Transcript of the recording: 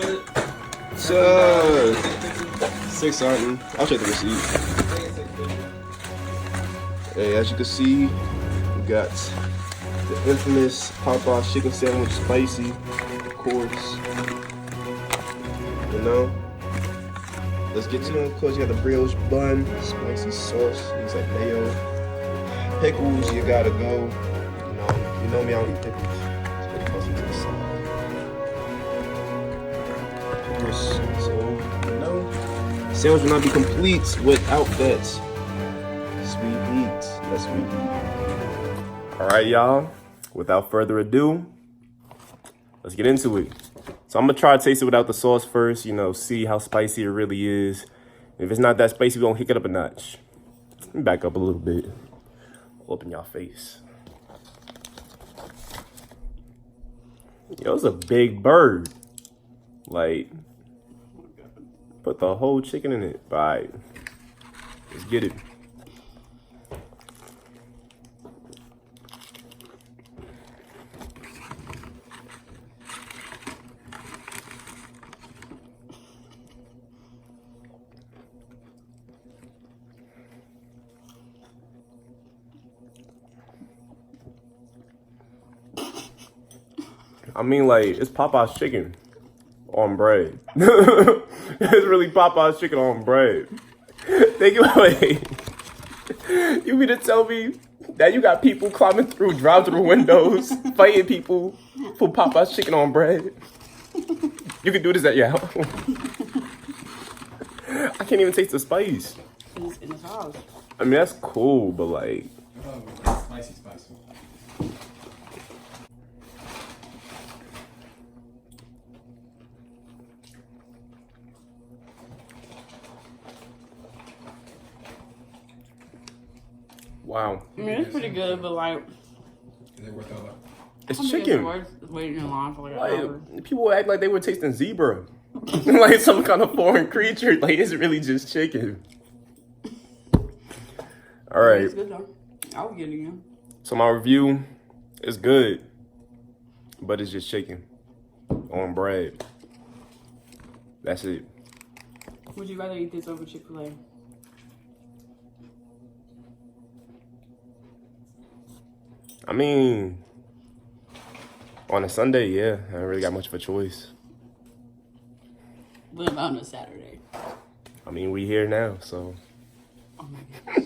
$6 something. I'll check the receipt. Hey, as you can see, we got the infamous Popeyes chicken sandwich, spicy, of course. You know. Let's get to them. Of course, you got the brioche bun, spicy sauce. Things like mayo, pickles. You gotta go. You know me. I don't eat pickles. So you toss them to the side. Of course. So you know, sandwich will not be complete without that sweet heat. That's sweet heat. All right, y'all. Without further ado, let's get into it. So I'm gonna try to taste it without the sauce first, you know, see how spicy it really is. If it's not that spicy, we're gonna kick it up a notch. Let me back up a little bit. Open y'all face. Yo, it's a big bird. Like, put the whole chicken in it. All right, let's get it. I mean, like, it's Popeyes chicken on bread. It's really Popeyes chicken on bread. Think about it. You mean to tell me that you got people climbing through drive-through windows, fighting people for Popeyes chicken on bread? You can do this at your house. I can't even taste the spice. It's in his house. I mean, that's cool, but like... Spicy. Wow. I mean, it's pretty good, but like... Is it worth all that? It's I think chicken. worth waiting in line for like an hour. Like, people act like they were tasting zebra. Like some kind of foreign creature. Like, it's really just chicken. All right. It's good though. I would get it again. So my review is good, but it's just chicken on bread. That's it. Would you rather eat this over Chick-fil-A? I mean, on a Sunday, yeah, I don't really got much of a choice. What about on a Saturday? I mean, we here now, so. Oh my God.